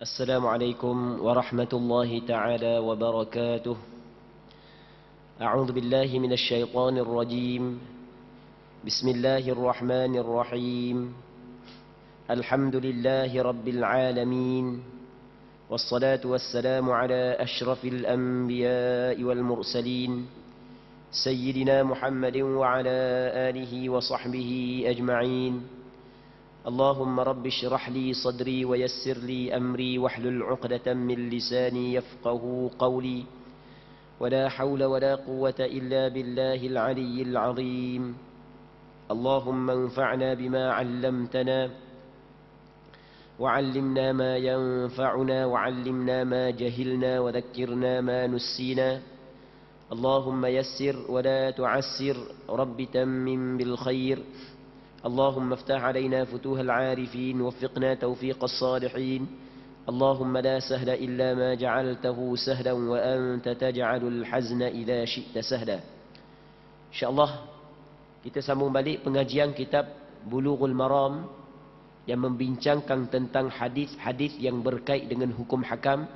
السلام عليكم ورحمة الله تعالى وبركاته. أعوذ بالله من الشيطان الرجيم. بسم الله الرحمن الرحيم. الحمد لله رب العالمين، والصلاة والسلام على أشرف الأنبياء والمرسلين سيدنا محمد وعلى آله وصحبه أجمعين. اللهم رب اشرح لي صدري ويسر لي أمري واحلل عقدة من لساني يفقه قولي، ولا حول ولا قوة إلا بالله العلي العظيم. اللهم انفعنا بما علمتنا وعلمنا ما ينفعنا وعلمنا ما جهلنا وذكرنا ما نسينا. اللهم يسر ولا تعسر، رب تمم بالخير. اللهم افتح علينا فتوح العارفين، وفقنا توفيق الصالحين. اللهم لا سهل إلا ما جعلته سهلا وأنت تجعل الحزن إذا شئت سهلا. InsyaAllah kita sambung balik pengajian kitab Bulughul Maram yang membincangkan tentang hadis-hadis yang berkait dengan hukum hakam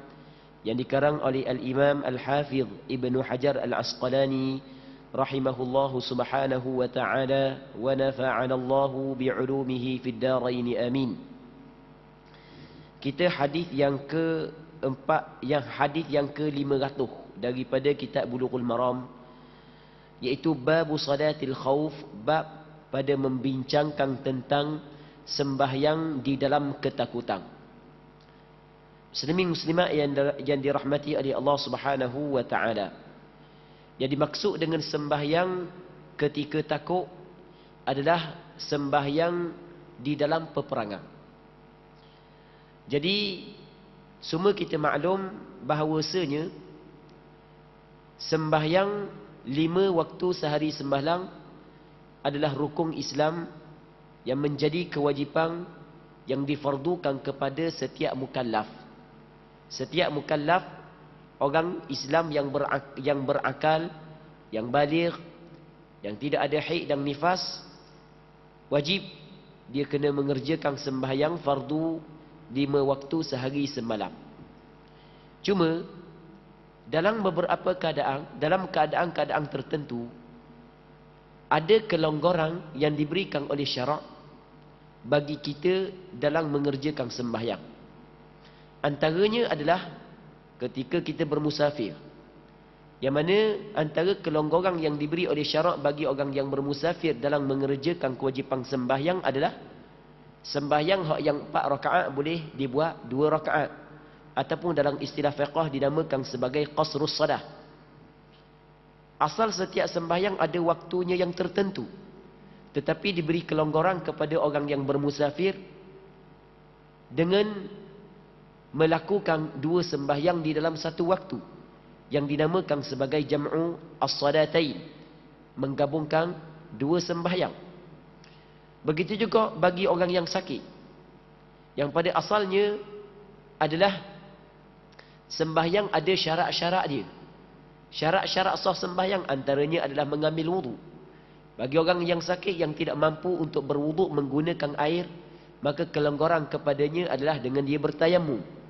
yang dikarang oleh Al-Imam Al-Hafidh Ibnu Hajar Al-Asqalani rahimahullahu subhanahu wa ta'ala, wa nafa'anallahu bi'ulumihi fid darain amin. Kita hadis yang ke-500 daripada kitab Bulughul Maram, iaitu bab salatil khauf, bab pada membincangkan tentang sembahyang di dalam ketakutan. Muslimin muslimat yang dirahmati oleh Allah Subhanahu wa ta'ala, yang dimaksud dengan sembahyang ketika takut adalah sembahyang di dalam peperangan. Jadi semua kita maklum bahawasanya sembahyang 5 waktu sehari sembahyang adalah rukun Islam yang menjadi kewajipan yang difardukan kepada setiap mukallaf. Setiap mukallaf, orang Islam yang berakal, yang baligh, yang tidak ada haid dan nifas, wajib dia kena mengerjakan sembahyang fardu 5 waktu sehari semalam. Cuma dalam beberapa keadaan, dalam keadaan-keadaan tertentu, ada kelonggaran yang diberikan oleh syarak bagi kita dalam mengerjakan sembahyang. Antaranya adalah ketika kita bermusafir, yang mana antara kelonggaran yang diberi oleh syarak bagi orang yang bermusafir dalam mengerjakan kewajipan sembahyang adalah sembahyang yang 4 rakaat boleh dibuat 2 rakaat, ataupun dalam istilah fiqh dinamakan sebagai qasrus salah. Asal setiap sembahyang ada waktunya yang tertentu, tetapi diberi kelonggaran kepada orang yang bermusafir dengan melakukan 2 sembahyang di dalam satu waktu, yang dinamakan sebagai jam'u as-salatain, menggabungkan 2 sembahyang. Begitu juga bagi orang yang sakit, yang pada asalnya adalah sembahyang ada syarat-syarat dia. Syarat-syarat sah sembahyang antaranya adalah mengambil wudu. Bagi orang yang sakit yang tidak mampu untuk berwudu menggunakan air, maka kelonggaran kepadanya adalah dengan dia bertayamum.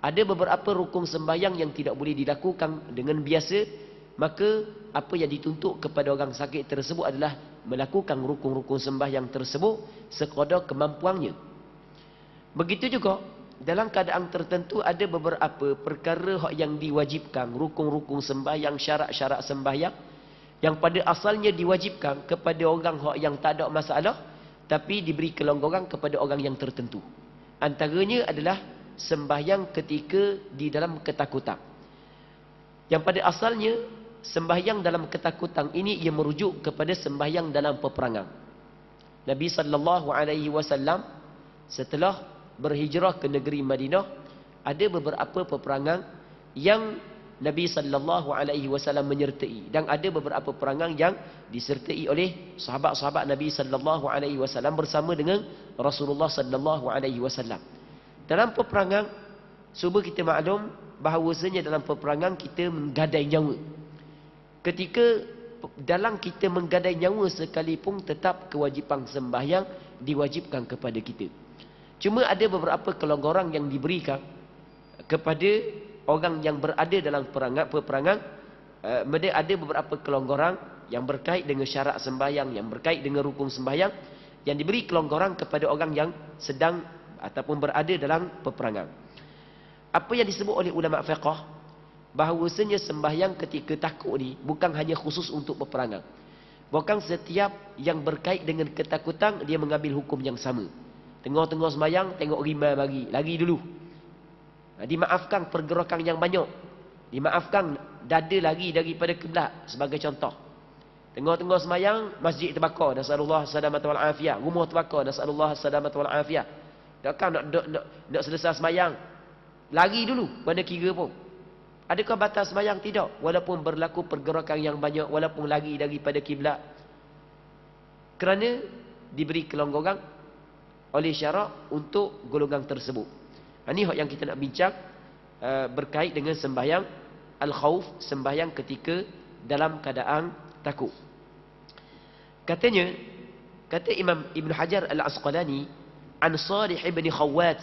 Ada beberapa rukun sembahyang yang tidak boleh dilakukan dengan biasa, maka apa yang dituntut kepada orang sakit tersebut adalah melakukan rukun-rukun sembahyang tersebut sekadar kemampuannya. Begitu juga dalam keadaan tertentu ada beberapa perkara yang diwajibkan, rukun-rukun sembahyang, syarat-syarat sembahyang yang pada asalnya diwajibkan kepada orang yang tak ada masalah, tapi diberi kelonggaran kepada orang yang tertentu. Antaranya adalah sembahyang ketika di dalam ketakutan, yang pada asalnya sembahyang dalam ketakutan ini ia merujuk kepada sembahyang dalam peperangan. Nabi SAW setelah berhijrah ke negeri Madinah, ada beberapa peperangan yang Nabi SAW menyertai, dan ada beberapa peperangan yang disertai oleh sahabat-sahabat Nabi SAW bersama dengan Rasulullah SAW. Dalam peperangan, cuba kita maklum bahawasanya dalam peperangan kita menggadai nyawa. Ketika dalam kita menggadai nyawa sekalipun, tetap kewajipan sembahyang diwajibkan kepada kita. Cuma ada beberapa kelonggaran yang diberikan kepada orang yang berada dalam peperangan. Ada beberapa kelonggaran yang berkait dengan syarat sembahyang, yang berkait dengan rukun sembahyang, yang diberi kelonggaran kepada orang yang sedang ataupun berada dalam peperangan. Apa yang disebut oleh ulama fiqh, bahawasanya sembahyang ketika takut ni bukan hanya khusus untuk peperangan. Bukan setiap yang berkait dengan ketakutan dia mengambil hukum yang sama. Tengah-tengah sembahyang tengok rimba lagi dulu. Dimaafkan pergerakan yang banyak. Dimaafkan dada lagi daripada kiblat sebagai contoh. Tengah-tengah sembahyang masjid terbakar, nasallallahu salamata wal afiyah. Rumah terbakar, nasallallahu salamata wal afiyah. Takkan nak selesai sembahyang lagi dulu, mana kira pun. Adakah batas sembahyang? Tidak. Walaupun berlaku pergerakan yang banyak, walaupun lagi daripada kiblat. Kerana diberi kelonggaran oleh syarak untuk golongan tersebut. Ini yang kita nak bincang berkait dengan sembahyang al-khauf, sembahyang ketika dalam keadaan takut. Kata Imam Ibn Hajar Al-Asqalani, an Salih ibn Khawwat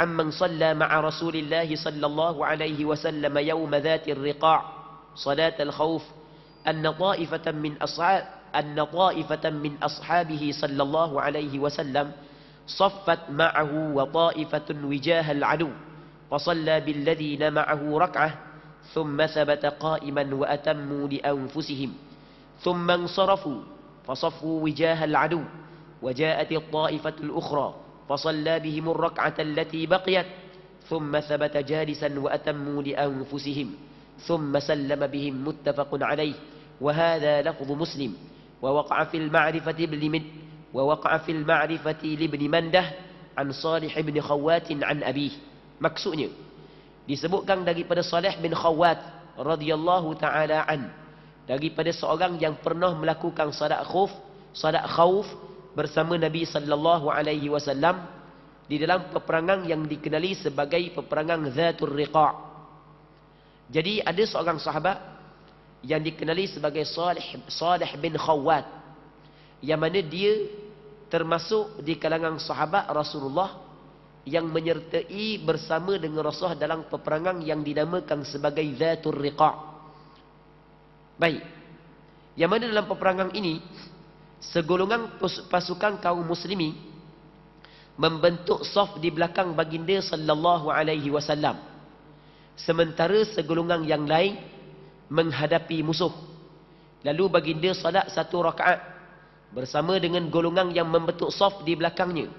amman salla ma'a Rasulillah sallallahu alaihi wasallam yawm dhati ar-riqa' salat al-khawf anna ta'ifatan min ashabihi sallallahu alaihi wasallam صفت معه وطائفة وجاه العدو فصلى بالذين معه ركعة ثم ثبت قائما وأتموا لأنفسهم ثم انصرفوا فصفوا وجاه العدو وجاءت الطائفة الأخرى فصلى بهم الركعة التي بقيت ثم ثبت جالسا وأتموا لأنفسهم ثم سلم بهم متفق عليه وهذا لفظ مسلم ووقع في المعرفة لابن منده عن صالح بن خوات عن أبيه. Maksudnya disebutkan daripada Salih bin Khawat radhiyallahu taala an, daripada seorang yang pernah melakukan salat khauf bersama Nabi sallallahu alaihi wasallam di dalam peperangan yang dikenali sebagai peperangan Zatul Riqa'. Jadi ada seorang sahabat yang dikenali sebagai Salih bin Khawat, yang mana dia termasuk di kalangan sahabat Rasulullah yang menyertai bersama dengan Rasulullah dalam peperangan yang dinamakan sebagai Zatul Riqa'. Baik. Yang mana dalam peperangan ini segolongan pasukan kaum muslimin membentuk saf di belakang baginda sallallahu alaihi wasallam, sementara segolongan yang lain menghadapi musuh. Lalu baginda salat satu rakaat bersama dengan golongan yang membentuk saf di belakangnya.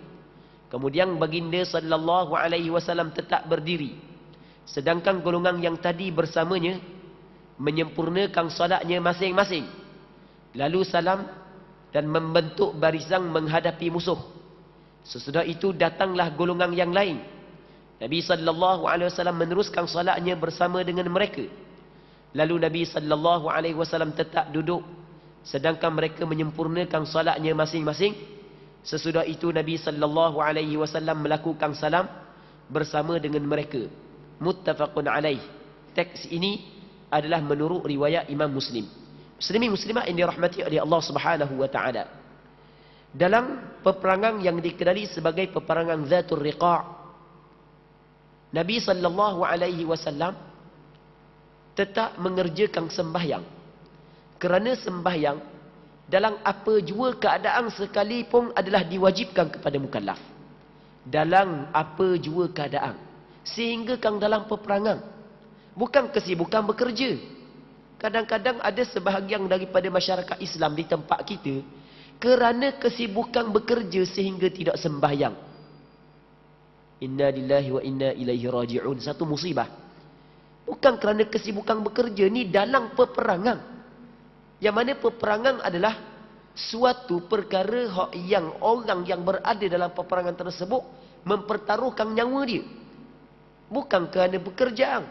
Kemudian baginda sallallahu alaihi wasallam tetap berdiri, sedangkan golongan yang tadi bersamanya menyempurnakan salatnya masing-masing. Lalu salam dan membentuk barisan menghadapi musuh. Sesudah itu datanglah golongan yang lain. Nabi sallallahu alaihi wasallam meneruskan salatnya bersama dengan mereka. Lalu Nabi sallallahu alaihi wasallam tetap duduk, sedangkan mereka menyempurnakan salatnya masing-masing. Sesudah itu Nabi sallallahu alaihi wasallam melakukan salam bersama dengan mereka. Muttafaqun alaih. Teks ini adalah menurut riwayat Imam Muslim. Muslimin muslimat yang dirahmati oleh Allah Subhanahu wa taala. Dalam peperangan yang dikenali sebagai peperangan Zatul Riqa', Nabi sallallahu alaihi wasallam tetap mengerjakan sembahyang. Kerana sembahyang dalam apa jua keadaan sekalipun adalah diwajibkan kepada mukallaf. Dalam apa jua keadaan. Sehingga kan dalam peperangan. Bukan kesibukan bekerja. Kadang-kadang ada sebahagian daripada masyarakat Islam di tempat kita, kerana kesibukan bekerja sehingga tidak sembahyang. Inna lillahi wa inna ilaihi raji'un. Satu musibah. Bukan kerana kesibukan bekerja, ni dalam peperangan. Yang mana peperangan adalah suatu perkara yang orang yang berada dalam peperangan tersebut mempertaruhkan nyawa dia. Bukan kerana pekerjaan,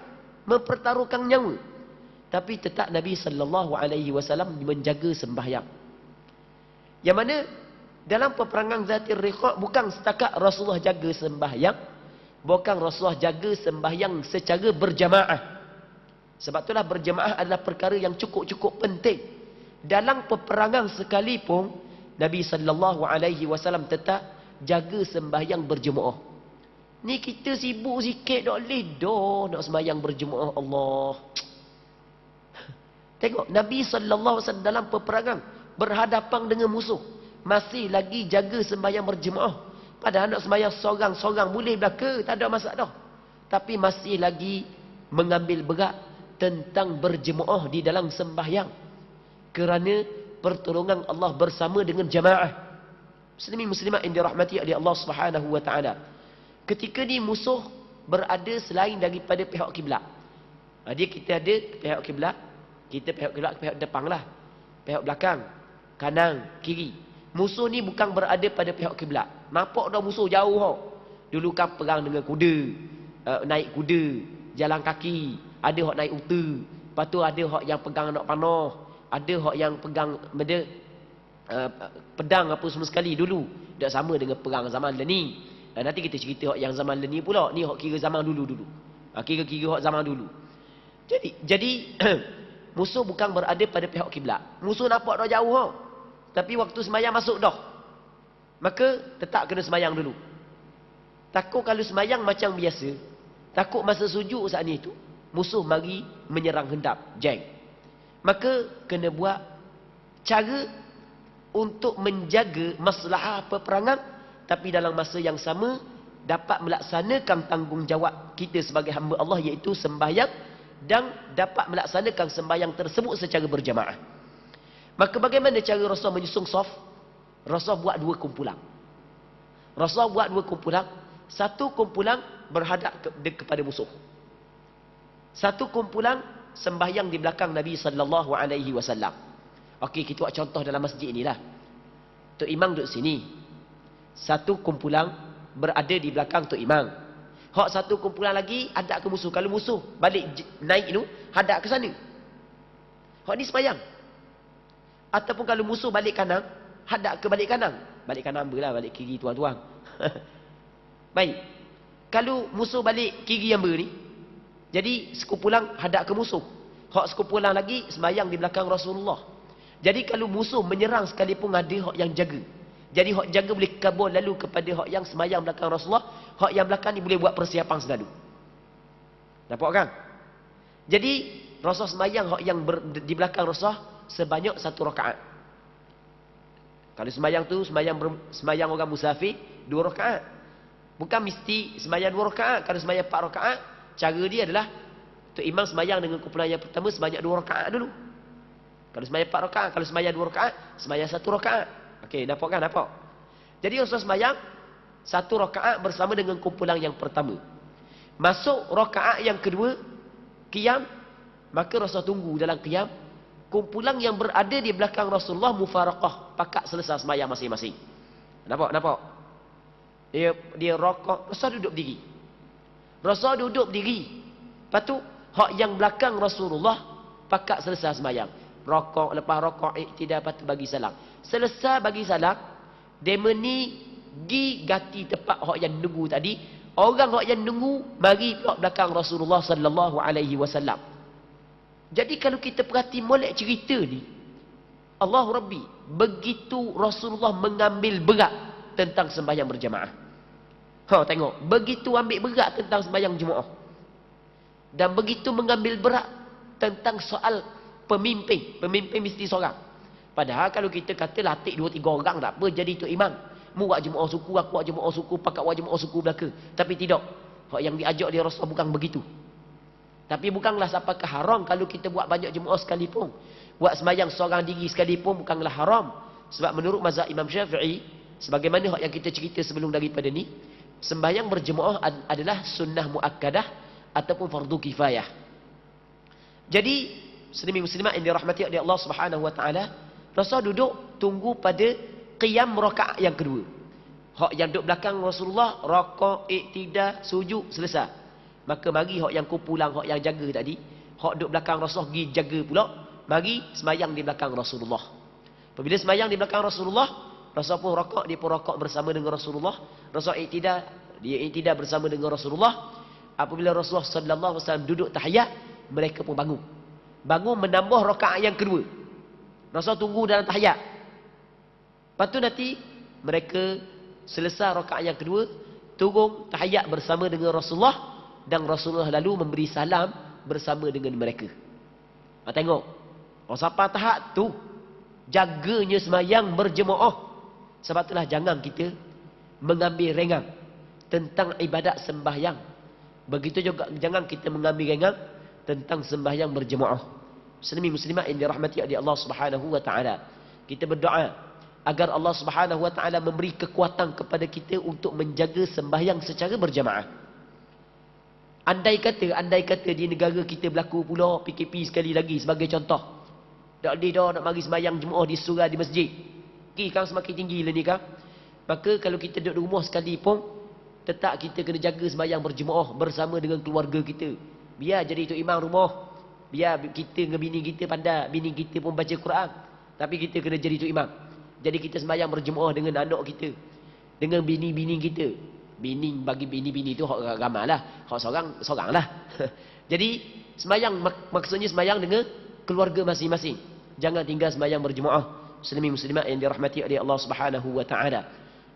mempertaruhkan nyawa. Tapi tetap Nabi sallallahu alaihi wasallam menjaga sembahyang. Yang mana dalam peperangan Zatul Riqa' bukan setakat Rasulullah jaga sembahyang, bukan Rasulullah jaga sembahyang secara berjamaah. Sebab itulah berjamaah adalah perkara yang cukup-cukup penting. Dalam peperangan sekalipun Nabi sallallahu alaihi wasallam tetap jaga sembahyang berjemaah. Ni kita sibuk sikit tak boleh dah nak sembahyang berjemaah Allah. Tengok Nabi SAW dalam peperangan berhadapan dengan musuh, masih lagi jaga sembahyang berjemaah. Padahal nak sembahyang seorang-seorang boleh belaka, tak ada masalah dah. Tapi masih lagi mengambil berat tentang berjemaah di dalam sembahyang, kerana pertolongan Allah bersama dengan jamaah. Muslimin muslimat yang dirahmati oleh Allah Subhanahu wa taala. Ketika ni musuh berada selain daripada pihak kiblat. Kita ada pihak kiblat, kita pihak kiblat, pihak depan lah, pihak belakang, kanan, kiri. Musuh ni bukan berada pada pihak kiblat. Nampak dah musuh jauh. Dulu kan perang dengan kuda, naik kuda, jalan kaki, ada hak naik unta, lepas tu ada hak yang pegang anak panah, ada hak yang pegang pedang apa semua sekali dulu. Tak sama dengan perang zaman ni. Nanti kita cerita hak yang zaman ni pula. Ni hak kira zaman dulu-dulu. Kira-kira hak zaman dulu. Jadi musuh bukan berada pada pihak kiblat. Musuh nampak dah jauh. Tapi waktu semayang masuk dah. Maka tetap kena semayang dulu. Takut kalau semayang macam biasa, takut masa sujud saat ni tu musuh mari menyerang hendap, jeng. Maka kena buat cara untuk menjaga maslahah peperangan, tapi dalam masa yang sama dapat melaksanakan tanggungjawab kita sebagai hamba Allah, iaitu sembahyang, dan dapat melaksanakan sembahyang tersebut secara berjamaah. Maka bagaimana cara Rasul menyusun saf? Rasul buat dua kumpulan. Satu kumpulan berhadap kepada musuh. Satu kumpulan sembahyang di belakang Nabi sallallahu alaihi wasallam. Okey, kita buat contoh dalam masjid inilah. Tok Imam duduk sini. Satu kumpulan berada di belakang Tok Imam. Hak satu kumpulan lagi hadap ke musuh. Kalau musuh balik naik tu, hadap ke sana. Hak ni sembahyang. Ataupun kalau musuh balik kanan, hadap ke balik kanan. Balik kanan berlah, balik kiri tuan-tuan. Baik. Kalau musuh balik kiri yang ni, jadi sekumpulan hadap ke musuh. Hak sekumpulan lagi sembahyang di belakang Rasulullah. Jadi kalau musuh menyerang sekalipun ada hak yang jaga. Jadi hak jaga boleh kabur lalu kepada hak yang sembahyang belakang Rasulullah. Hak yang belakang ni boleh buat persiapan selalu. Nampak kan? Jadi Rasul sembahyang hak yang di belakang Rasulullah sebanyak 1 rakaat. Kalau sembahyang tu sembahyang orang musafir 2 rakaat. Bukan mesti sembahyang 2 rakaat. Kalau sembahyang 4 rakaat, cara dia adalah Tok Imam sembahyang dengan kumpulan yang pertama sebanyak 2 rakaat dulu. Kalau sembahyang 4 rakaat, kalau sembahyang 2 rakaat, sembahyang 1 rakaat. Okey, nampak kan? Nampak. Jadi Rasul sembahyang 1 rakaat bersama dengan kumpulan yang pertama. Masuk rakaat yang kedua, qiyam, maka Rasul tunggu dalam qiyam. Kumpulan yang berada di belakang Rasulullah mufaraqah, pakat selesai sembahyang masing-masing. Nampak? Dia rakaat, Rasul duduk berdiri. Lepas tu hak yang belakang Rasulullah pakat selesai sembahyang. Rakaat lepas rakaat iktidah, lepas tu bagi salam. Selesai bagi salam, dema ni gi gati tempat hak yang nunggu tadi. Orang hak yang nunggu mari pula belakang Rasulullah sallallahu alaihi wasallam. Jadi kalau kita perhati molek cerita ni, Allah Rabbi, begitu Rasulullah mengambil berat tentang sembahyang berjamaah. Tengok, begitu ambil berat tentang sembahyang jemaah. Dan begitu mengambil berat tentang soal pemimpin. Pemimpin mesti seorang. Padahal kalau kita kata latih 2-3 orang tak apa jadi tok imam. Mu buat jemaah suku, aku buat jemaah suku, pakak buat jemaah suku belaka. Tapi tidak. Hak yang diajak dia Rasul bukan begitu. Tapi bukanlah apakah haram kalau kita buat banyak jemaah sekalipun. Buat sembahyang seorang diri sekalipun bukanlah haram. Sebab menurut mazhab Imam Syafi'i, sebagaimana hak yang kita cerita sebelum daripada ni, sembahyang berjemaah adalah sunnah muakkadah ataupun fardu kifayah. Jadi, muslimin-muslimat yang dirahmati oleh Allah Subhanahu wa taala, Rasul duduk tunggu pada qiyam rakaat yang kedua. Hak yang duduk belakang Rasulullah, rakaat, iktidah, sujud, selesai. Maka mari hak yang kumpulan, hak yang jaga tadi, hak duduk belakang Rasulullah pergi jaga pula, mari sembahyang di belakang Rasulullah. Apabila sembahyang di belakang Rasulullah, Rasul pun rakaat, dia pun rakaat bersama dengan Rasulullah. Rasul iktidah, dia iktidah bersama dengan Rasulullah. Apabila Rasulullah sallallahu alaihi wasallam duduk tahiyat, mereka pun bangun. Bangun menambah rakaat yang kedua. Rasul tunggu dalam tahiyat. Lepas tu nanti mereka selesai rakaat yang kedua, turun tahiyat bersama dengan Rasulullah, dan Rasulullah lalu memberi salam bersama dengan mereka. Tengok, sampai tahap tu jaganya sembahyang berjemaah. Sebab itulah jangan kita mengambil ringan tentang ibadat sembahyang. Begitu juga jangan kita mengambil ringan tentang sembahyang berjemaah. Muslimin muslimat yang dirahmati oleh Allah Subhanahu wa taala. Kita berdoa agar Allah Subhanahu wa taala memberi kekuatan kepada kita untuk menjaga sembahyang secara berjamaah. Andai kata di negara kita berlaku pula PKP sekali lagi sebagai contoh. Tak boleh dah nak mari sembahyang jemaah di surau di masjid. Kan semakin tinggi lah ni kan. Maka kalau kita duduk di rumah sekali pun, tetap kita kena jaga sembahyang berjemaah bersama dengan keluarga kita. Biar jadi itu imam rumah. Biar kita dengan bini kita pandai, bini kita pun baca Quran. Tapi kita kena jadi itu imam. Jadi kita sembahyang berjemaah dengan anak kita, dengan bini-bini kita. Bagi bini-bini tu hak ramai lah, hak seorang lah. Jadi sembahyang maksudnya sembahyang dengan keluarga masing-masing. Jangan tinggal sembahyang berjemaah. Muslimin muslimat yang dirahmati oleh Allah Subhanahu wa taala.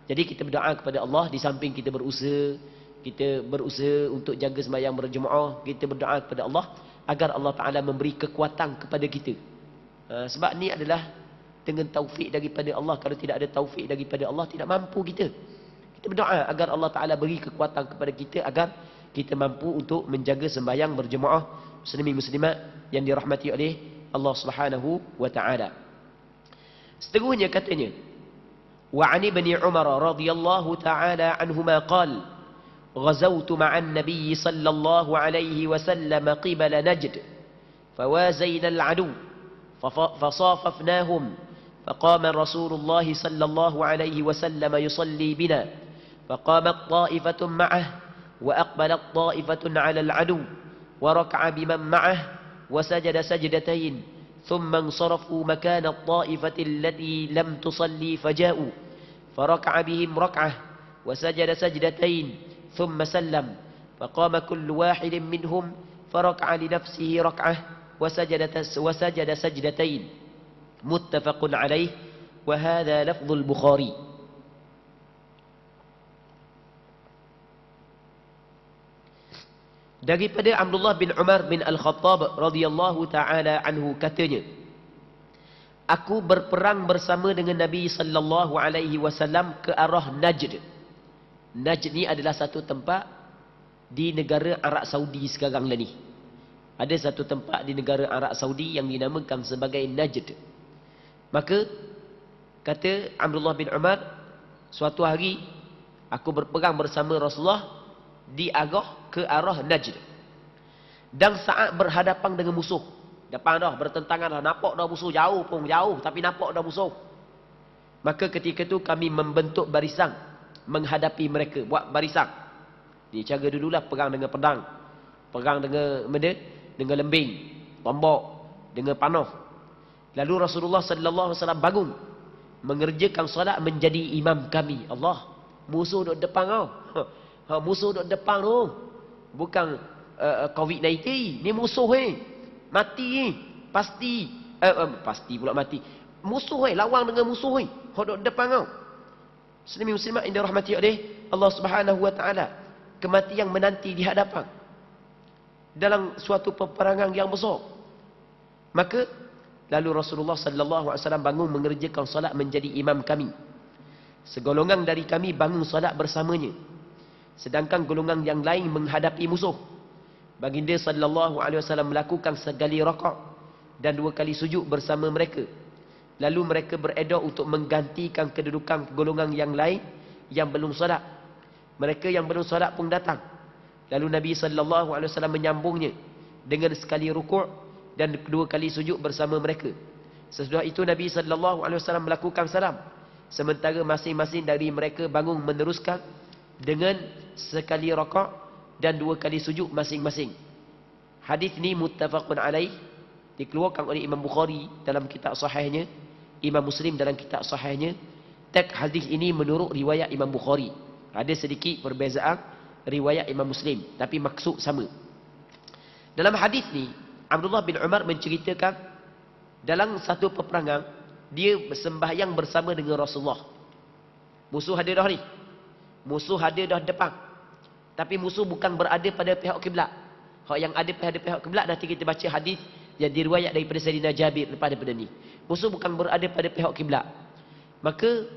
Jadi kita berdoa kepada Allah di samping kita berusaha untuk jaga sembahyang berjemaah, kita berdoa kepada Allah agar Allah Taala memberi kekuatan kepada kita. Sebab ni adalah dengan taufik daripada Allah. Kalau tidak ada taufik daripada Allah, tidak mampu kita. Kita berdoa agar Allah Taala beri kekuatan kepada kita agar kita mampu untuk menjaga sembahyang berjemaah. Muslimin muslimat yang dirahmati oleh Allah Subhanahu wa taala. Seterusnya katanya, wa an ibni Umar radhiyallahu taala anhuma qala ghazawtu ma'an nabiy sallallahu alaihi wasallam qibala najd fawazayna al-adu فصاففناهم فقام رسول الله صلى الله عليه وسلم يصلي بنا فقامت طائفة معه وأقبلت طائفة على العدو وركع بمن معه وسجد سجدتين ثم انصرفوا مكان الطائفة التي لم تصلي فجاءوا فركع بهم ركعة وسجد سجدتين ثم سلم فقام كل واحد منهم فركع لنفسه ركعة وسجد سجدتين متفق عليه وهذا لفظ البخاري. Daripada Abdullah bin Umar bin Al-Khattab radhiyallahu taala anhu katanya, aku berperang bersama dengan Nabi sallallahu alaihi wasallam ke arah Najd. Najd ni adalah satu tempat di negara Arab Saudi sekarang lah ni. Ada satu tempat di negara Arab Saudi yang dinamakan sebagai Najd. Maka kata Abdullah bin Umar, suatu hari aku berperang bersama Rasulullah di ke arah Najd. Dan saat berhadapan dengan musuh, depan dah bertentangan dah, nampak dah musuh jauh tapi nampak dah musuh. Maka ketika itu kami membentuk barisan menghadapi mereka, buat barisan. Ni cara dululah perang dengan pedang, perang dengan dengan lembing, tombak, dengan panah. Lalu Rasulullah sallallahu alaihi wasallam bangun mengerjakan solat menjadi imam kami. Allah, musuh duduk depan kau. Musuh duduk depan tu. Bukan COVID-19. Ni musuh mati pasti. Pasti pula mati. Musuh lawan dengan musuh duduk depan kau. Muslimin muslimat yang dirahmati oleh Allah Subhanahu wa taala. Kematian menanti di hadapan dalam suatu peperangan yang besar. Maka lalu Rasulullah sallallahu alaihi wasallam bangun mengerjakan solat menjadi imam kami. Segolongan dari kami bangun solat bersamanya, sedangkan golongan yang lain menghadapi musuh. Baginda sallallahu alaihi wasallam melakukan sekali rakaat dan 2 kali sujud bersama mereka. Lalu mereka beredar untuk menggantikan kedudukan golongan yang lain yang belum solat. Mereka yang belum solat pun datang. Lalu Nabi sallallahu alaihi wasallam menyambungnya dengan sekali rukuk dan 2 kali sujud bersama mereka. Sesudah itu Nabi sallallahu alaihi wasallam melakukan salam, sementara masing-masing dari mereka bangun meneruskan dengan sekali rakaat dan 2 kali sujud masing-masing. Hadis ni muttafaqun alaih, dikeluarkan oleh Imam Bukhari dalam kitab sahihnya, Imam Muslim dalam kitab sahihnya. Teks hadis ini menurut riwayat Imam Bukhari. Ada sedikit perbezaan riwayat Imam Muslim, tapi maksud sama. Dalam hadis ni Abdullah bin Umar menceritakan dalam satu peperangan dia sembahyang bersama dengan Rasulullah. Musuh ada dah ni. Musuh ada dah depan. Tapi musuh bukan berada pada pihak kiblat. Hak yang ada pada pihak kiblat nanti kita baca hadis yang diriwayat daripada Sayyidina Jabir daripada ni. Musuh bukan berada pada pihak kiblat. Maka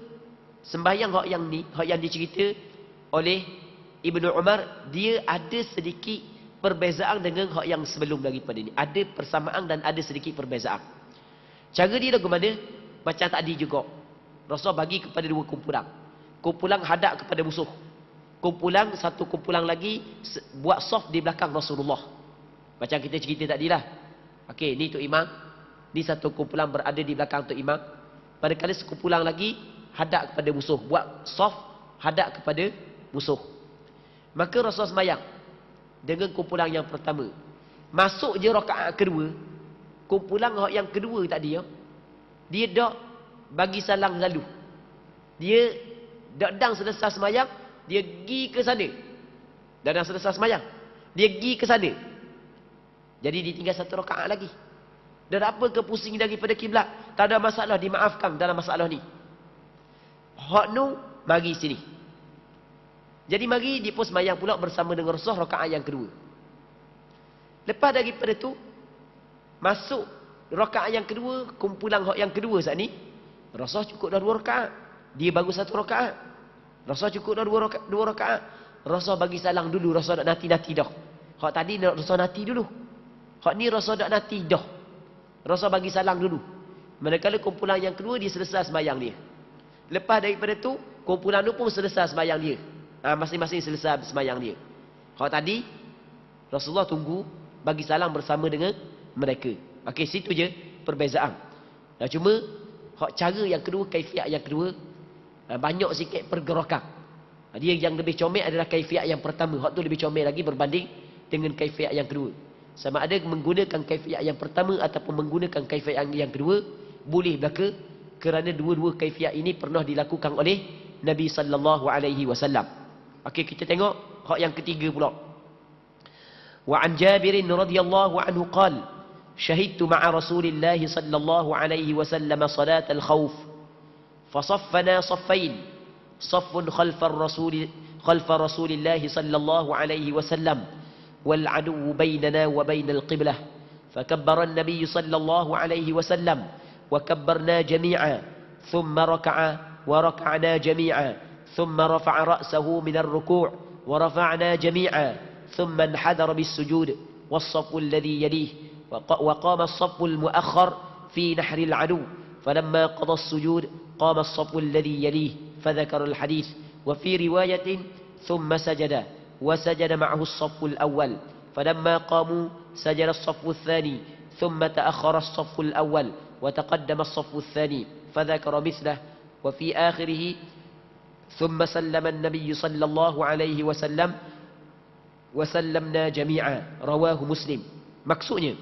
sembahyang hak yang ni, hak yang dicerita oleh Ibnu Umar, dia ada sedikit perbezaan dengan hak yang sebelum daripada ni. Ada persamaan dan ada sedikit perbezaan. Cara dia lagu mana? Macam tadi juga. Rasul bagi kepada dua kumpulan. Kumpulan hadap kepada musuh. Satu kumpulan lagi buat soft di belakang Rasulullah. Macam kita cerita tadi lah. Okey, ni Tok Imam. Ni satu kumpulan berada di belakang Tok Imam. Manakala sekumpulan lagi hadap kepada musuh. Buat soft hadap kepada musuh. Maka Rasul sembahyang dengan kumpulan yang pertama. Masuk je rakaat kedua. Kumpulan yang kedua tadi, dia dak bagi salam lalu. Dia dak dang selesai sembahyang, dia pergi ke sana. Dan selesai sembahyang, dia pergi ke sana. Jadi ditinggal satu rakaat lagi. Dan apa ke pusing daripada kiblat? Tak ada masalah, dimaafkan dalam masalah ni. Hak nu mari sini. Jadi mari dia pun sembahyang pula bersama dengan Rasul rakaat yang kedua. Lepas daripada tu masuk rakaat yang kedua, kumpulan hak yang kedua saat ni, Rasul cukup dah 2 rakaat. Dia baru 1 rakaat. Rasul cukup dah 2 rakaat. Rasul bagi salam dulu, Rasul nak nanti dah. Hak tadi Rasul nanti dulu. Hak ni Rasul dak nanti dah. Rasul bagi salam dulu. Manakala kumpulan yang kedua dia selesai sembahyang dia. Lepas daripada tu, kumpulan tu pun selesai sembahyang dia. Masing-masing selesai sembahyang dia. Hak tadi Rasulullah tunggu bagi salam bersama dengan mereka. Okey, situ je perbezaan. Cuma hak cara yang kedua, kaifiat yang kedua, banyak sikit pergerakan. Dia yang lebih comel adalah kaifiat yang pertama. Hak tu lebih comel lagi berbanding dengan kaifiat yang kedua. Sama ada menggunakan kaifiat yang pertama ataupun menggunakan kaifiat yang kedua, boleh belaka, kerana dua-dua kaifiat ini pernah dilakukan oleh Nabi sallallahu alaihi wasallam. Okey, kita tengok hak yang ketiga pula. Wa an Jabir radhiyallahu anhu qala شهدت مع رسول الله صلى الله عليه وسلم صلاة الخوف فصفنا صفين صف خلف رسول الله صلى الله عليه وسلم والعدو بيننا وبين القبلة فكبر النبي صلى الله عليه وسلم وكبرنا جميعا ثم ركع وركعنا جميعا ثم رفع رأسه من الركوع ورفعنا جميعا ثم انحدر بالسجود والصف الذي يليه وقام الصف المؤخر في نحر العدو فلما قضى السجود قام الصف الذي يليه فذكر الحديث وفي رواية ثم سجد وسجد معه الصف الأول فلما قاموا سجد الصف الثاني ثم تأخر الصف الأول وتقدم الصف الثاني فذكر مثله وفي آخره ثم سلم النبي صلى الله عليه وسلم وسلمنا جميعا رواه مسلم. Maksudnya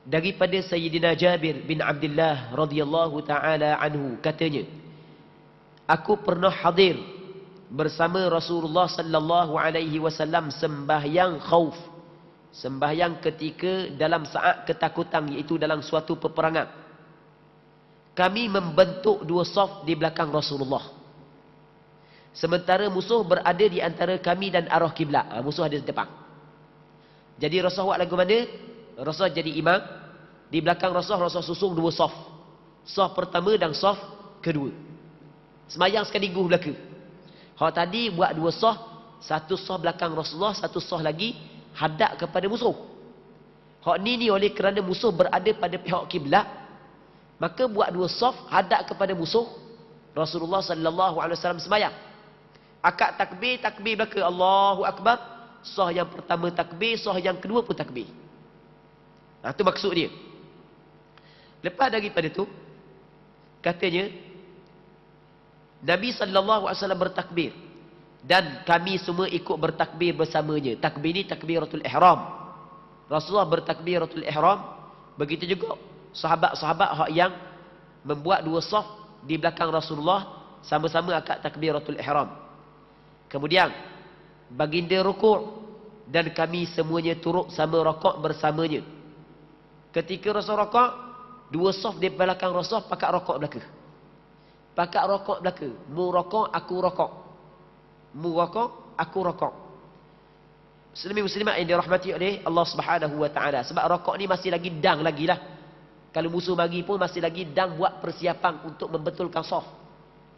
daripada Sayyidina Jabir bin Abdullah radhiyallahu taala anhu, katanya, aku pernah hadir bersama Rasulullah sallallahu alaihi wasallam sembahyang khauf, sembahyang ketika dalam saat ketakutan, iaitu dalam suatu peperangan. Kami membentuk 2 saf di belakang Rasulullah, sementara musuh berada di antara kami dan arah kiblat. Musuh ada di depan. Jadi Rasul buat lagu mana? Rasul jadi imam. Di belakang Rasul susung 2 saf. Saf pertama dan saf kedua. Semayang sekaligus belaka. Hak tadi buat 2 saf. 1 saf belakang Rasulullah, 1 saf lagi hadap kepada musuh. Hak ni oleh kerana musuh berada pada pihak kiblat, maka buat 2 saf hadap kepada musuh. Rasulullah sallallahu alaihi wasallam semayang. Akad takbir belaka, Allahu Akbar. Sah yang pertama takbir, sah yang kedua pun takbir. Itu maksud dia. Lepas daripada tu, katanya, Nabi sallallahu alaihi wasallam bertakbir dan kami semua ikut bertakbir bersamanya. Takbir ni takbiratul ihram. Rasulullah bertakbiratul ihram. Begitu juga sahabat-sahabat hak yang membuat 2 saf di belakang Rasulullah sama-sama akad takbiratul ihram. Kemudian baginda rukuk dan kami semuanya turut sama rakaat bersamanya. Ketika Rasul rakaat, 2 saf di belakang Rasul pakat rakaat belaka. Pakat rakaat belaka. Mu rakaat, aku rakaat. mu rokok, aku rokok. Muslimin muslimat yang dirahmati oleh Allah Subhanahu wa taala. Sebab rokok ni masih lagi dang lagi lah. Kalau musuh mari pun masih lagi dang buat persiapan untuk membetulkan saf.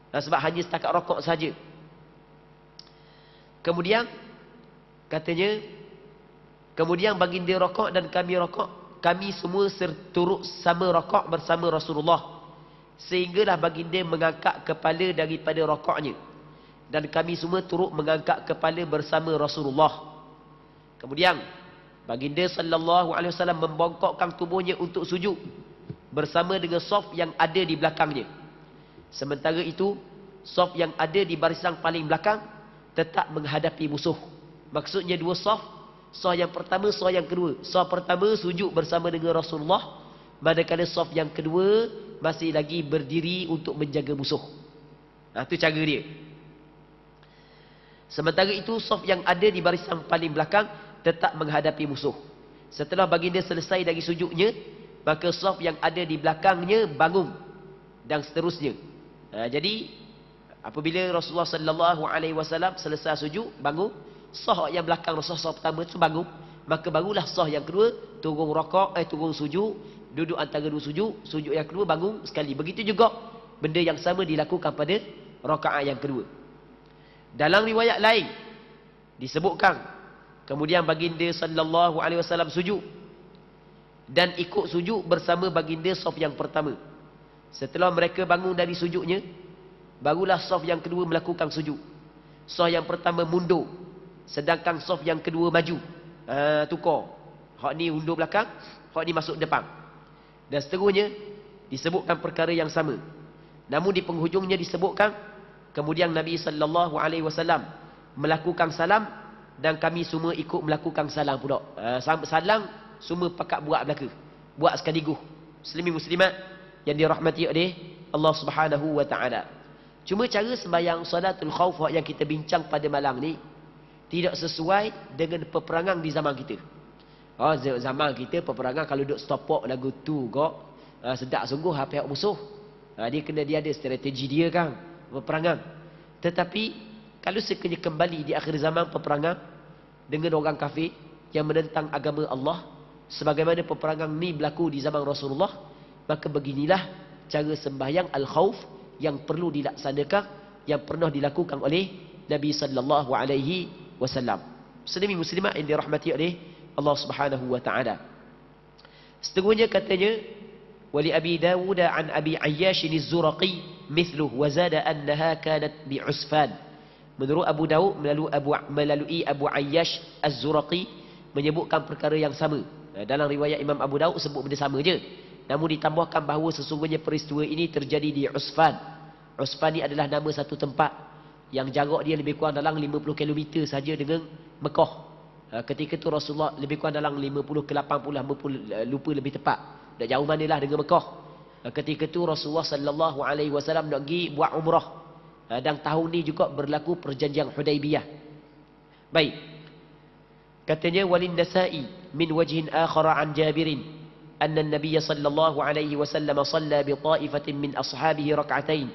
Sebab hanya setakat rokok saja. Kemudian katanya, kemudian baginda rokok dan kami rokok, kami semua turut sama rokok bersama Rasulullah. Sehinggalah baginda mengangkat kepala daripada rokoknya. Dan kami semua turut mengangkat kepala bersama Rasulullah. Kemudian baginda sallallahu alaihi wasallam membongkokkan tubuhnya untuk sujud bersama dengan saf yang ada di belakangnya. Sementara itu, saf yang ada di barisan paling belakang tetap menghadapi musuh. Maksudnya dua saf, saf yang pertama, saf yang kedua. Saf pertama sujud bersama dengan Rasulullah, manakala saf yang kedua masih lagi berdiri untuk menjaga musuh. Itu cara dia. Sementara itu, saf yang ada di barisan paling belakang tetap menghadapi musuh. Setelah baginda selesai dari sujudnya, maka saf yang ada di belakangnya bangun dan seterusnya. Jadi apabila Rasulullah sallallahu alaihi wasallam selesai sujud, bangun, saf yang belakang Rasulullah pertama itu bangun, maka barulah saf yang kedua turun rakaat, turun sujud, duduk antara dua sujud, sujud yang kedua bangun sekali. Begitu juga benda yang sama dilakukan pada rakaat yang kedua. Dalam riwayat lain disebutkan, kemudian baginda sallallahu alaihi wasallam sujud dan ikut sujud bersama baginda saf yang pertama. Setelah mereka bangun dari sujudnya, barulah saf yang kedua melakukan sujud. Saf yang pertama mundur, sedangkan saf yang kedua maju. Tukar. Hak ni undur belakang, hak ni masuk depan. Dan seterusnya disebutkan perkara yang sama. Namun di penghujungnya disebutkan, kemudian Nabi sallallahu alaihi wasallam melakukan salam dan kami semua ikut melakukan salam pula. Salam semua pakat buat belaka, buat sekaligus. Muslimin muslimat yang dirahmati oleh Allah Subhanahu wa taala. Cuma cara sembahyang salatul khauf yang kita bincang pada malam ni tidak sesuai dengan peperangan di zaman kita. Zaman kita peperangan kalau duk stopok lagu tu kok sedap sungguh pihak musuh. Dia ada strategi dia kan, peperangan. Tetapi kalau sekiranya kembali di akhir zaman peperangan dengan orang kafir yang menentang agama Allah, sebagaimana peperangan ni berlaku di zaman Rasulullah, maka beginilah cara sembahyang al-khauf yang perlu dilaksanakan, yang pernah dilakukan oleh Nabi sallallahu alaihi wasallam. Muslimin muslimat yang dirahmati oleh Allah Subhanahu wa taala. Seterusnya katanya, wali Abi Dawud an Abi Ayyash az-Zuraqi mithluh wa zada annaha kanat bi Usfan. Menurut Abu Dawud melalui Abu Ayyash az-Zuraqi menyebutkan perkara yang sama. Dalam riwayat Imam Abu Dawud sebut benda sama je. Namun ditambahkan bahawa sesungguhnya peristiwa ini terjadi di Usfan. Usfan ni adalah nama satu tempat yang jarak dia lebih kurang dalam 50 km saja dengan Mekah. Ketika itu Rasulullah lebih kurang dalam 50 ke 80, lupa lebih tepat. Tak jauh manalah dengan Mekah. Ketika itu Rasulullah sallallahu alaihi wasallam nak pergi buat umrah. Dan tahun ni juga berlaku perjanjian Hudaibiyah. Baik. Katanya walin Nasa'i min wajhin akhar an Jabirin anna an-nabiy sallallahu alaihi wasallam shalla bi ta'ifatin min ashabihi rak'atain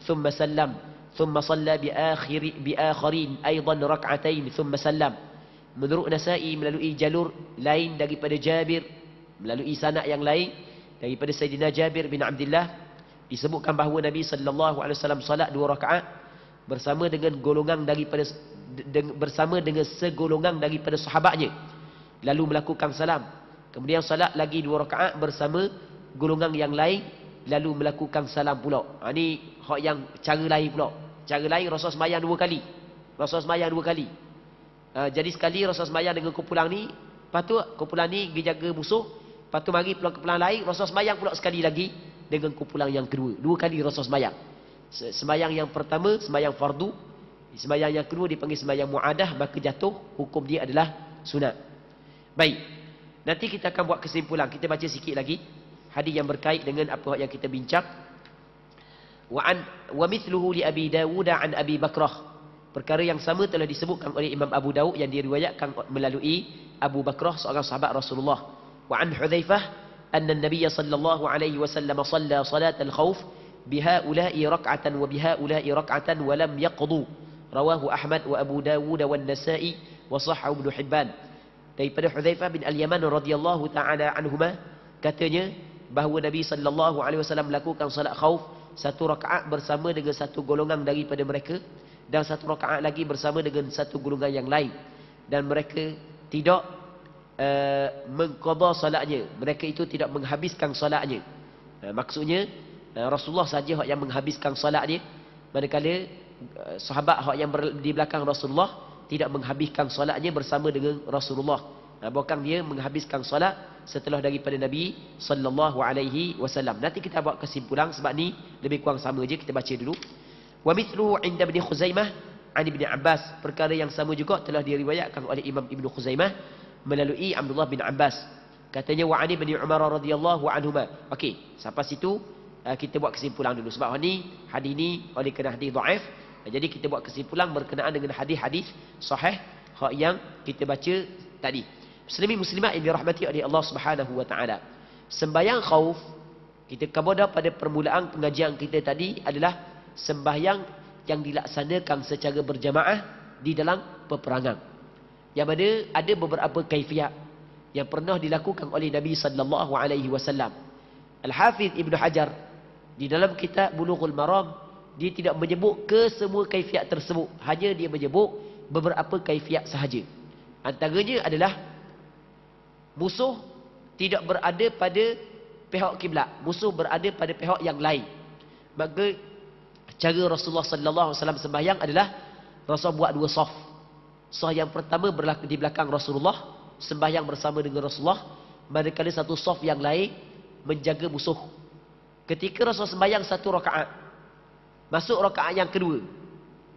thumma sallam thumma shalla bi akharin aidan rak'atain thumma sallam. Menurut Nasa'i melalui jalur lain daripada Jabir, melalui sanad yang lain daripada Sayyidina Jabir bin Abdullah, disebutkan bahawa Nabi sallallahu alaihi wasallam salat 2 rakaat bersama dengan segolongan daripada sahabatnya, lalu melakukan salam. Kemudian salat lagi 2 rakaat bersama golongan yang lain, lalu melakukan salam pula. Ni hak yang cara lain pula. Cara lain Rasul sembahyang 2 kali. Rasul sembahyang 2 kali. Jadi sekali Rasul sembahyang dengan kumpulan ni, lepas tu kumpulan ni pergi jaga musuh, lepas tu mari kumpulan lain Rasul sembahyang pula sekali lagi dengan kumpulan yang kedua. 2 kali Rasul sembahyang. Sembahyang yang pertama sembahyang fardu, sembahyang yang kedua dipanggil sembahyang muadah, maka jatuh hukum dia adalah sunat. Baik. Nanti kita akan buat kesimpulan. Kita baca sikit lagi hadis yang berkait dengan apa yang kita bincang. Wa mithluhu li Abi Dawud an Abi Bakrah. Perkara yang sama telah disebutkan oleh Imam Abu Dawud yang diriwayatkan melalui Abu Bakrah, seorang sahabat Rasulullah. Wa an Hudzaifah anna an-nabiy sallallahu alaihi wasallam shalla salat al-khauf bihaula'i rak'atan wa bihaula'i rak'atan wa lam yaqdu Rawahu Ahmad wa Abu Dawud wa Nasa'i wa Sahhahu Ibnu Hibban. Daripada Hudzaifah bin Al-Yaman radhiyallahu taala anhuma, katanya bahawa Nabi sallallahu alaihi wasallam melakukan salat khauf satu rakaat bersama dengan satu golongan daripada mereka, dan satu rakaat lagi bersama dengan satu golongan yang lain, dan mereka tidak mengqada salatnya, mereka itu tidak menghabiskan salatnya. Maksudnya Rasulullah saja yang menghabiskan salatnya, manakala sahabat yang di belakang Rasulullah tidak menghabiskan salatnya bersama dengan Rasulullah. Bukan dia menghabiskan salat setelah daripada Nabi sallallahu alaihi wasallam. Nanti kita buat kesimpulan sebab ni lebih kurang sama je, kita baca dulu. Wa mithluhu 'inda Ibn Khuzaimah 'an Ibn Abbas, perkara yang sama juga telah diriwayatkan oleh Imam Ibn Khuzaimah melalui Abdullah bin Abbas. Katanya wa 'an Ibn Umar radhiyallahu anhuma. Okey, sampai situ kita buat kesimpulan dulu sebab ni hadis ni oleh kerana hadis dhaif. Jadi kita buat kesimpulan berkenaan dengan hadis-hadis sahih yang kita baca tadi. Muslimin muslimat yang dirahmati oleh Allah Subhanahu wa taala. Sembahyang khauf, kita kemudian pada permulaan pengajian kita tadi adalah sembahyang yang dilaksanakan secara berjamaah di dalam peperangan. Yang mana ada beberapa kaifiat yang pernah dilakukan oleh Nabi sallallahu alaihi wasallam. Al-Hafiz Ibnu Hajar di dalam kitab Bulughul Maram, dia tidak menyebut ke semua kaifiat tersebut, hanya dia menyebut beberapa kaifiat sahaja. Antaranya adalah musuh tidak berada pada pihak kiblat, musuh berada pada pihak yang lain. Maka cara Rasulullah sallallahu alaihi wasallam sembahyang adalah Rasul buat dua saf. Saf yang pertama di belakang Rasulullah, sembahyang bersama dengan Rasulullah, manakala satu saf yang lain menjaga musuh. Ketika Rasul sembahyang satu rakaat, masuk rakaat yang kedua.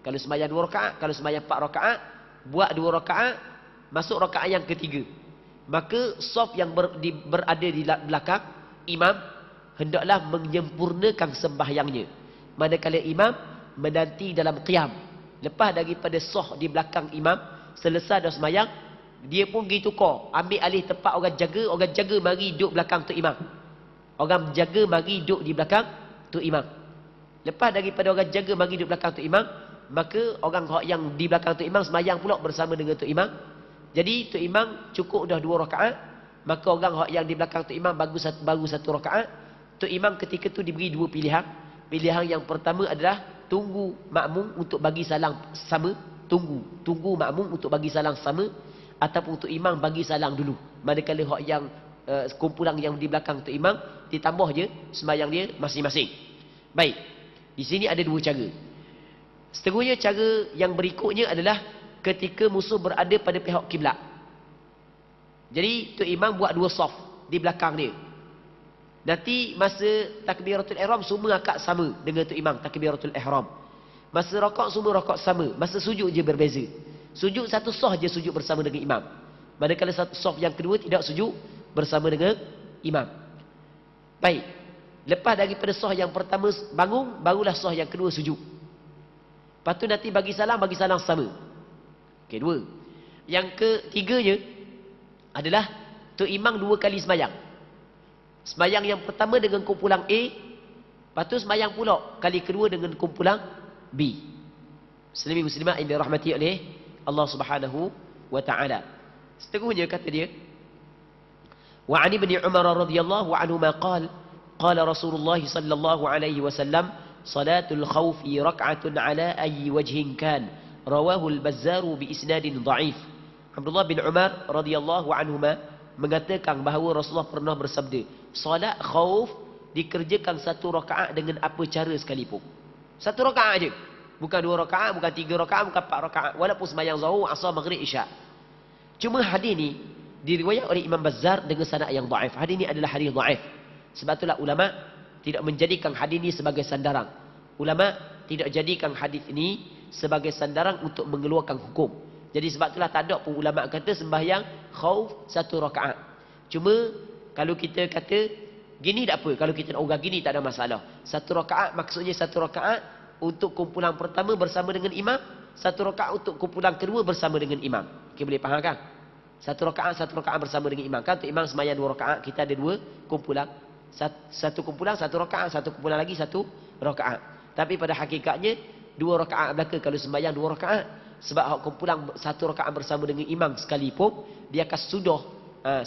Kalau sembahyang dua rakaat, kalau sembahyang 4 rakaat, buat 2 rakaat, masuk rakaat yang ketiga. Maka saf yang berada di belakang imam hendaklah menyempurnakan sembahyangnya. Manakala imam menanti dalam qiyam, lepas daripada saf di belakang imam selesai dah sembahyang, dia pun pergi tukar, ambil alih tempat orang jaga mari duduk belakang tu imam. Orang jaga mari duduk di belakang tu imam. Lepas daripada orang jaga mari duduk belakang tu imam, maka orang yang di belakang tu imam sembahyang pula bersama dengan tu imam. Jadi tu imam cukup dah 2 rakaat, maka orang yang di belakang tu imam baru satu rakaat. Tu imam ketika tu diberi 2 pilihan. Pilihan yang pertama adalah tunggu makmum untuk bagi salam sama, tunggu makmum untuk bagi salam sama, ataupun tu imam bagi salam dulu. Manakala yang kumpulan yang di belakang tu imam ditambah je sembahyang dia masing-masing. Baik. Di sini ada 2 cara. Seterusnya cara yang berikutnya adalah ketika musuh berada pada pihak kiblat. Jadi tu imam buat 2 saf di belakang dia. Nanti masa takbiratul ihram semua akad sama dengan tu imam takbiratul ihram. Masa rakaat semua rakaat sama, masa sujud je berbeza. Sujud satu saf je sujud bersama dengan imam. Manakala satu saf yang kedua tidak sujud bersama dengan imam. Baik. Lepas daripada saf yang pertama bangun, barulah saf yang kedua sujud. Lepas tu nanti bagi salam sama. Okey, 2. Yang ketiganya adalah tu imam 2 kali sembahyang. Sembahyang yang pertama dengan kumpulan A, lepas tu sembahyang pula kali kedua dengan kumpulan B. Muslimin muslimat yang dirahmati oleh Allah Subhanahu wa taala. Seterusnya kata dia, wa 'an Ibn Umar radhiyallahu anhuma qala Rasulullah sallallahu alaihi wasallam salatul khawfi rak'atun ala ayyi wajhin kan. Rawahu al-Bazzar bi isnadin dhaif. Abdullah bin Umar radhiyallahu anhuma mengatakan bahawa Rasulullah pernah bersabda, solat khauf dikerjakan 1 rakaat dengan apa cara sekalipun. 1 rakaat aja. Bukan 2 rakaat, bukan 3 rakaat, bukan 4 rakaat, walaupun sembahyang zuhur, asar, maghrib, isyak. Cuma hadis ni diriwayat oleh Imam Bazzar dengan sanad yang dhaif. Hadis ni adalah hadis dhaif. Sebab itulah ulama tidak menjadikan hadis ni sebagai sandaran. Ulama tidak jadikan hadis ini sebagai sandaran untuk mengeluarkan hukum. Jadi sebab itulah tak ada pun ulama kata sembahyang khauf 1 rakaat. Cuma kalau kita kata gini tak apa, kalau kita nak urang gini tak ada masalah. 1 rakaat maksudnya 1 rakaat untuk kumpulan pertama bersama dengan imam, 1 rakaat untuk kumpulan kedua bersama dengan imam. Okey, boleh faham kan? 1 rakaat bersama dengan imam. Kan untuk imam sembahyang 2 rakaat, kita ada 2 kumpulan. Satu kumpulan 1 rakaat, satu kumpulan lagi 1 rakaat. Tapi pada hakikatnya 2 rakaat belaka kalau sembahyang 2 rakaat. Sebab hak kumpulan 1 rakaat bersama dengan imam sekalipun, dia akan sudah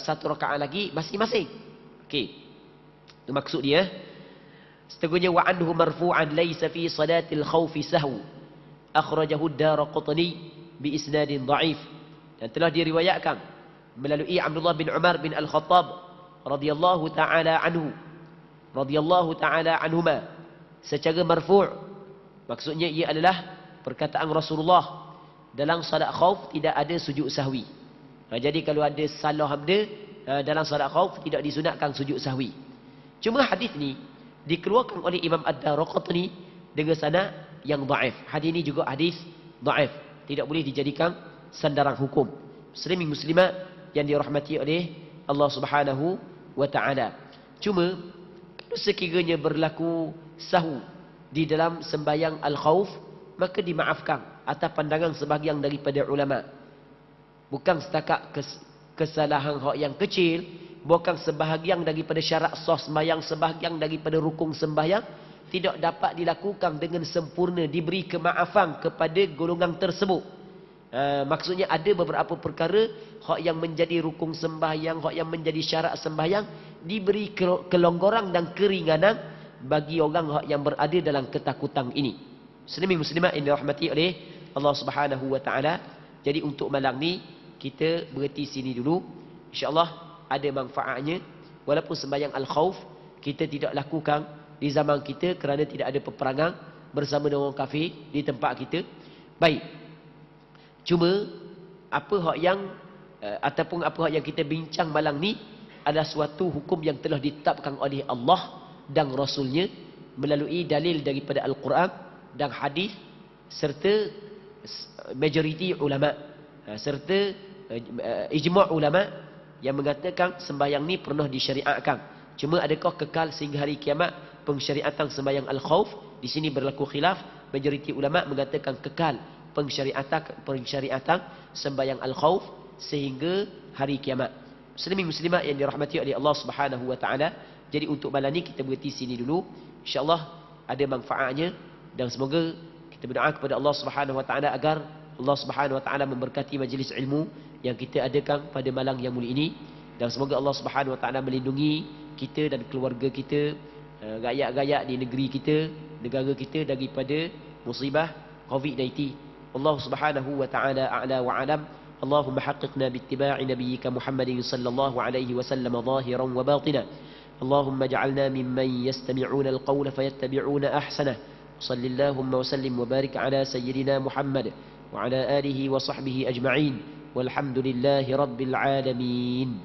1 rakaat lagi masing-masing. Okey. Itu maksud dia. Seterusnya wa anhu marfu'an laysa fi salatil khawfi sahwu. Akhrajahu ad-Daraqutni bi isnadin dha'if. Dan telah diriwayatkan melalui Abdullah bin Umar bin Al-Khattab radhiyallahu taala anhuma secara marfu'. Maksudnya ia adalah perkataan Rasulullah, dalam salat khauf tidak ada sujud sahwi. Jadi kalau ada salah hamda dalam salat khauf tidak disunatkan sujud sahwi. Cuma hadis ni dikeluarkan oleh Imam Ad-Daraqutni dengan sanad yang dhaif. Hadis ini juga hadis dhaif, tidak boleh dijadikan sandaran hukum. Muslimin muslimat yang dirahmati oleh Allah Subhanahu wa taala. Cuma kalau sekiranya berlaku sahwu di dalam sembahyang al-khauf, maka dimaafkan atas pandangan sebahagian daripada ulama. Bukan setakat kesalahan hak yang kecil, bukan sebahagian daripada syarat sah sembahyang, sebahagian daripada rukun sembahyang tidak dapat dilakukan dengan sempurna, diberi kemaafan kepada golongan tersebut. Maksudnya ada beberapa perkara hak yang menjadi rukun sembahyang, hak yang menjadi syarat sembahyang, diberi kelonggaran dan keringanan bagi orang hak yang berada dalam ketakutan ini. Muslimin muslimat yang dirahmati oleh Allah Subhanahu wa taala. Jadi untuk malam ni kita berhenti sini dulu. Insya-Allah ada manfaatnya. Walaupun sembahyang al-khauf kita tidak lakukan di zaman kita kerana tidak ada peperangan bersama dengan orang kafir di tempat kita. Baik. Cuma apa hak yang ataupun apa hak yang kita bincang malam ni adalah suatu hukum yang telah ditetapkan oleh Allah dan Rasulnya melalui dalil daripada Al-Quran dan hadis serta majoriti ulama serta ijma' ulama yang mengatakan sembahyang ni pernah disyariatkan. Cuma adakah kekal sehingga hari kiamat pensyariatan sembahyang al-khauf? Di sini berlaku khilaf. Majoriti ulama mengatakan kekal pensyariatan sembahyang al-khauf sehingga hari kiamat. Muslimin muslimat yang dirahmati oleh Allah Subhanahu wa taala. Jadi untuk malam ni kita berhenti sini dulu. Insya-Allah ada manfaatnya dan semoga kita berdoa kepada Allah Subhanahu wa taala agar Allah Subhanahu wa taala memberkati majlis ilmu yang kita adakan pada malam yang mulia ini, dan semoga Allah Subhanahu wa taala melindungi kita dan keluarga kita, rakyat-rakyat di negeri kita, negara kita daripada musibah COVID-19. Allah Subhanahu wa taala a'la wa alam. Allahumma haqqiqna bittiba'i nabiyyika Muhammadin sallallahu alaihi wasallam zahiran wa batina. Allahumma ij'alna mimman yastami'una al-qawla fayattabi'una ahsanah. Sallallahu wa sallim wa barik ala sayyidina Muhammad wa ala alihi wa sahbihi ajma'in. Walhamdulillahi rabbil alamin.